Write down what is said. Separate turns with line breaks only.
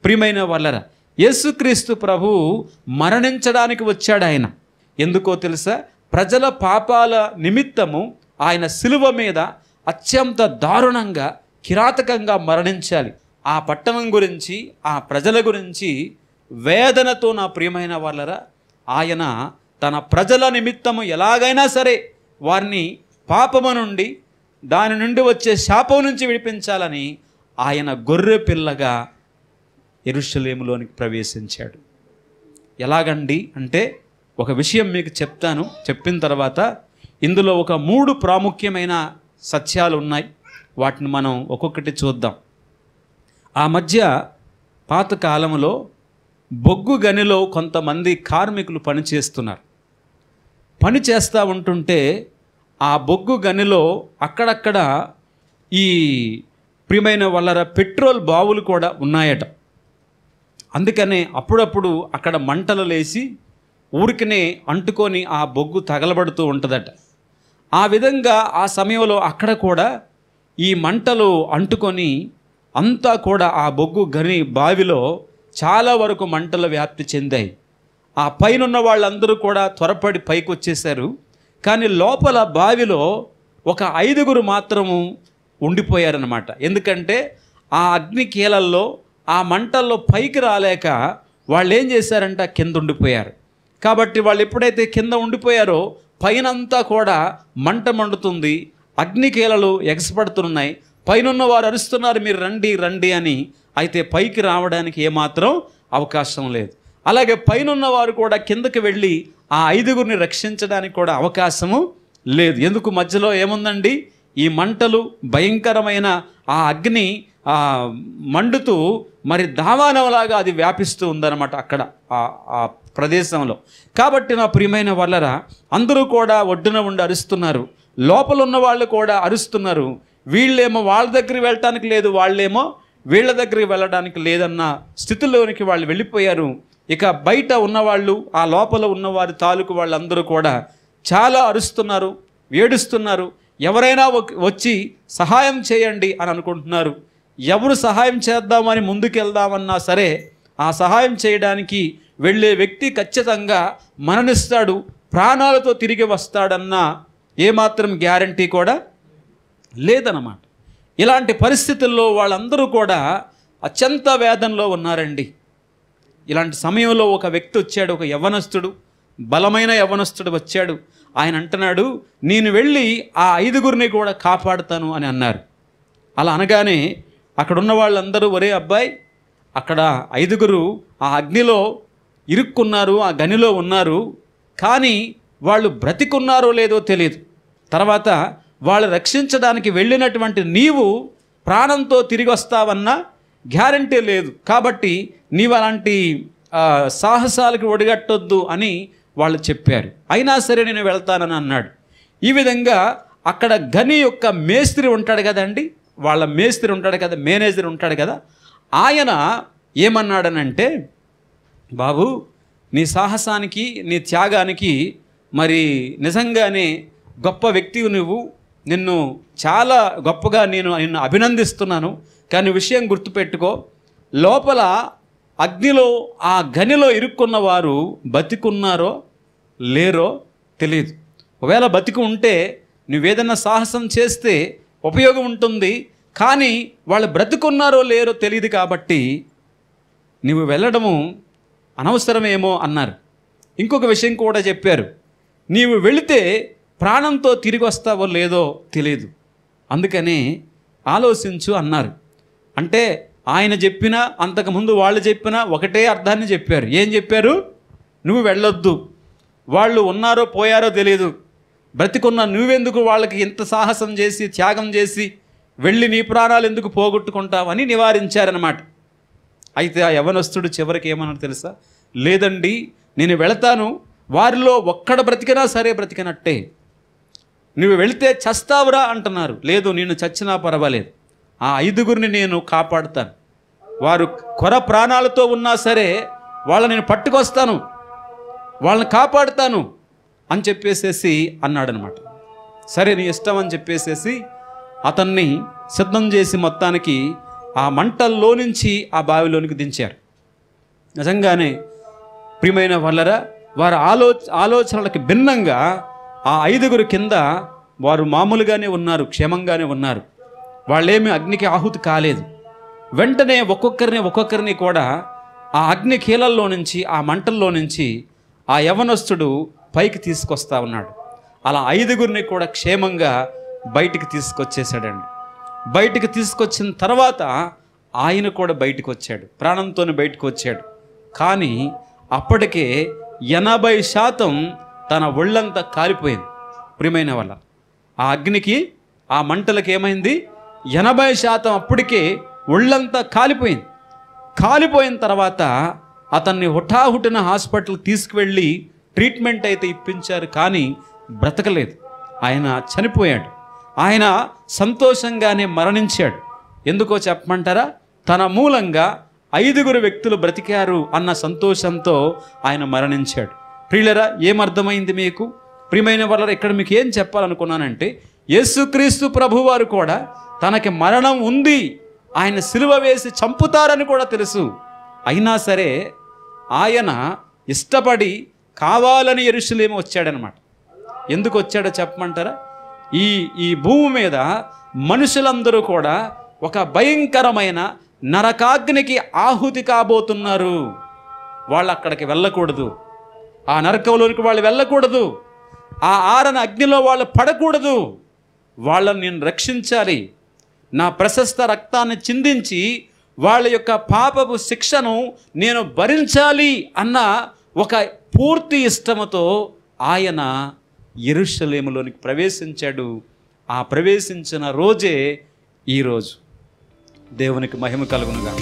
ప్రియమైన వాళ్ళరా, యేసుక్రీస్తు ప్రభువు మరణించడానికి వచ్చాడు. ఆయన ఎందుకో తెలుసా? ప్రజల పాపాల నిమిత్తము ఆయన సిలువ మీద అత్యంత దారుణంగా కిరాతకంగా మరణించాలి. ఆ పట్టణం గురించి, ఆ ప్రజల గురించి వేదనతో నా ప్రియమైన వాళ్ళరా ఆయన తన ప్రజల నిమిత్తము ఎలాగైనా సరే వారిని పాపము నుండి, దాని నుండి వచ్చే శాపం నుంచి విడిపించాలని ఆయన గొర్రె పిల్లగా యెరూషలేములోనికి ప్రవేశించాడు. ఎలాగండి అంటే ఒక విషయం మీకు చెప్తాను. చెప్పిన తర్వాత ఇందులో ఒక 3 ప్రాముఖ్యమైన సత్యాలు ఉన్నాయి. వాటిని మనం ఒక్కొక్కటి చూద్దాం. ఆ మధ్య పాతకాలంలో బొగ్గు గనిలో కొంతమంది కార్మికులు పనిచేస్తున్నారు. పని చేస్తూ ఉంటుంటే ఆ బొగ్గు గనిలో అక్కడక్కడ ఈ ప్రియమైన వాళ్ళ పెట్రోల్ బావులు కూడా ఉన్నాయట. అందుకనే అప్పుడప్పుడు అక్కడ మంటలు లేచి ఊరికనే అంటుకొని ఆ బొగ్గు తగలబడుతూ ఉంటుందట. ఆ విధంగా ఆ సమయంలో అక్కడ కూడా ఈ మంటలు అంటుకొని అంతా కూడా ఆ బొగ్గు గని బావిలో చాలా వరకు మంటలు వ్యాప్తి చెందాయి. ఆ పైనున్న వాళ్ళందరూ కూడా త్వరపడి పైకి వచ్చేసారు. కానీ లోపల బావిలో ఒక 5గురు మాత్రము ఉండిపోయారన్నమాట. ఎందుకంటే ఆ అగ్ని కీలల్లో, ఆ మంటల్లో పైకి రాలేక వాళ్ళు ఏం చేశారంట, కింద ఉండిపోయారు. కాబట్టి వాళ్ళు ఎప్పుడైతే కింద ఉండిపోయారో పైనంతా కూడా మంట మండుతుంది, అగ్ని కీలలు ఎగసపడుతున్నాయి. పైనున్న వారు అరుస్తున్నారు, మీరు రండి రండి అని. అయితే పైకి రావడానికి ఏమాత్రం అవకాశం లేదు. అలాగే పైనున్న వారు కూడా కిందకి వెళ్ళి ఆ 5గురిని రక్షించడానికి కూడా అవకాశము లేదు. ఎందుకు? మధ్యలో ఏముందండి, ఈ మంటలు, భయంకరమైన ఆ అగ్ని మండుతూ మరి దావానలాగా అది వ్యాపిస్తూ ఉందన్నమాట అక్కడ ఆ ప్రదేశంలో. కాబట్టి నా ప్రియమైన వాళ్ళరా, అందరూ కూడా ఒడ్డున ఉండి అరుస్తున్నారు, లోపల ఉన్న వాళ్ళు కూడా అరుస్తున్నారు. వీళ్ళేమో వాళ్ళ దగ్గరికి వెళ్ళటానికి లేదు, వాళ్ళేమో వీళ్ళ దగ్గరికి వెళ్ళడానికి లేదన్న స్థితిలోనికి వాళ్ళు వెళ్ళిపోయారు. ఇక బయట ఉన్నవాళ్ళు, ఆ లోపల ఉన్నవారి తాలూకు వాళ్ళందరూ కూడా చాలా అరుస్తున్నారు, ఏడుస్తున్నారు. ఎవరైనా వచ్చి సహాయం చేయండి అని అనుకుంటున్నారు. ఎవరు సహాయం చేద్దామని ముందుకెళ్దామన్నా సరే ఆ సహాయం చేయడానికి వెళ్ళే వ్యక్తి ఖచ్చితంగా మరణిస్తాడు, ప్రాణాలతో తిరిగి వస్తాడన్న ఏమాత్రం గ్యారంటీ కూడా లేదన్నమాట. ఇలాంటి పరిస్థితుల్లో వాళ్ళందరూ కూడా అత్యంత వేదనలో ఉన్నారండి. ఇలాంటి సమయంలో ఒక వ్యక్తి వచ్చాడు, ఒక యవ్వనస్తుడు, బలమైన యవ్వనస్తుడు వచ్చాడు. ఆయన అంటున్నాడు, నేను వెళ్ళి ఆ 5గురిని కూడా కాపాడుతాను అని అన్నారు. అలా అనగానే అక్కడున్న వాళ్ళందరూ, ఒరే అబ్బాయి, అక్కడ 5గురు ఆ అగ్నిలో ఇరుక్కున్నారు, ఆ గనిలో ఉన్నారు, కానీ వాళ్ళు బ్రతికున్నారో లేదో తెలియదు. తర్వాత వాళ్ళు రక్షించడానికి వెళ్ళినటువంటి నీవు ప్రాణంతో తిరిగి వస్తావన్న గ్యారంటీ లేదు. కాబట్టి నీవు అలాంటి సాహసాలకు ఒడిగట్టొద్దు అని వాళ్ళు చెప్పారు. అయినా సరే నేను వెళ్తానని అన్నాడు. ఈ విధంగా అక్కడ గని యొక్క మేస్త్రి ఉంటాడు కదండి, వాళ్ళ మేస్త్రి ఉంటాడు కదా, మేనేజర్ ఉంటాడు కదా, ఆయన ఏమన్నాడనంటే, బాబు, నీ సాహసానికి, నీ త్యాగానికి మరి నిజంగానే గొప్ప వ్యక్తివి నువ్వు, నిన్ను చాలా గొప్పగా నిన్ను అభినందిస్తున్నాను. కానీ విషయం గుర్తుపెట్టుకో, లోపల అగ్నిలో ఆ గనిలో ఇరుక్కున్న వారు బతికున్నారో లేరో తెలియదు. ఒకవేళ బతికి ఉంటే నువ్వేదన్నా సాహసం చేస్తే ఉపయోగం ఉంటుంది, కానీ వాళ్ళు బ్రతుకున్నారో లేరో తెలియదు. కాబట్టి నువ్వు వెళ్ళడము అనవసరమేమో అన్నారు. ఇంకొక విషయం కూడా చెప్పారు, నీవు వెళితే ప్రాణంతో తిరిగి వస్తావో లేదో తెలియదు, అందుకని ఆలోచించు అన్నారు. అంటే ఆయన చెప్పినా, అంతకుముందు వాళ్ళు చెప్పినా ఒకటే అర్థాన్ని చెప్పారు. ఏం చెప్పారు? నువ్వు వెళ్ళొద్దు, వాళ్ళు ఉన్నారో పోయారో తెలియదు, బ్రతికున్న నువ్వెందుకు వాళ్ళకి ఇంత సాహసం చేసి త్యాగం చేసి వెళ్ళి నీ ప్రాణాలు ఎందుకు పోగొట్టుకుంటావని నివారించారనమాట. అయితే ఆ యవనస్తుడు చివరికి ఏమన్నాడు తెలుసా? లేదండి, నేను వెళతాను, వారిలో ఒక్కడ బ్రతికినా సరే బ్రతికినట్టే. నువ్వు వెళితే చస్తావురా అంటున్నారు. లేదు, నేను చచ్చినా పర్వాలేదు, ఆ 5గురిని నేను కాపాడుతాను, వారు కొర ప్రాణాలతో ఉన్నా సరే వాళ్ళని నేను పట్టుకొస్తాను, వాళ్ళని కాపాడుతాను అని చెప్పేసేసి అన్నాడనమాట. సరే నీ ఇష్టం అని చెప్పేసేసి అతన్ని సిద్ధం చేసి మొత్తానికి ఆ మంటల్లో నుంచి ఆ బావిలోనికి దించారు. నిజంగానే ప్రియమైన వాళ్ళరా, వారి ఆలోచనలకు భిన్నంగా ఆ 5 కింద వారు మామూలుగానే ఉన్నారు, క్షేమంగానే ఉన్నారు. వాళ్ళేమీ అగ్నికి ఆహుతి కాలేదు. వెంటనే ఒక్కొక్కరిని కూడా ఆ అగ్ని కీలల్లో నుంచి, ఆ మంటల్లో నుంచి ఆ యవనస్తుడు పైకి తీసుకొస్తా ఉన్నాడు. అలా 5 కూడా క్షేమంగా బయటికి తీసుకొచ్చేసాడండి. బయటికి తీసుకొచ్చిన తర్వాత ఆయన కూడా బయటకు వచ్చాడు, ప్రాణంతోనే బయటకు వచ్చాడు. కానీ అప్పటికే 80% తన ఒళ్ళంతా కాలిపోయింది. ప్రియమైన వాళ్ళ, ఆ అగ్నికి, ఆ మంటలకి ఏమైంది? 80% అప్పటికే ఒళ్ళంతా కాలిపోయింది. కాలిపోయిన తర్వాత అతన్ని హుటాహుటిన హాస్పిటల్కి తీసుకువెళ్ళి ట్రీట్మెంట్ అయితే ఇప్పించారు, కానీ బ్రతకలేదు. ఆయన చనిపోయాడు. ఆయన సంతోషంగానే మరణించాడు. ఎందుకో చెప్పమంటారా? తన మూలంగా 5 వ్యక్తులు బ్రతికారు అన్న సంతోషంతో ఆయన మరణించాడు. ప్రియులరా, ఏమర్థమైంది మీకు? ప్రియమైన వాళ్ళ, ఇక్కడ మీకు ఏం చెప్పాలనుకున్నానంటే, యేసుక్రీస్తు ప్రభువారు కూడా తనకి మరణం ఉంది, ఆయన సిలువ వేసి చంపుతారని కూడా తెలుసు. అయినా సరే ఆయన ఇష్టపడి కావాలని యెరూషలేము వచ్చాడనమాట. ఎందుకు వచ్చాడో చెప్పమంటారా? ఈ భూమి మీద మనుషులందరూ కూడా ఒక భయంకరమైన నరకాగ్నికి ఆహుతి కాబోతున్నారు. వాళ్ళు అక్కడికి వెళ్ళకూడదు, ఆ నరకంలోనికి వాళ్ళు వెళ్ళకూడదు, ఆ ఆరన అగ్నిలో వాళ్ళు పడకూడదు. వాళ్ళని నేను రక్షించాలి, నా ప్రశస్త రక్తాన్ని చిందించి వాళ్ళ యొక్క పాపపు శిక్షను నేను భరించాలి అన్న ఒక పూర్తి ఇష్టముతో ఆయన యెరూషలేములోనికి ప్రవేశించాడు. ఆ ప్రవేశించిన రోజే ఈరోజు. దేవునికి మహిమ కలుగునుగా.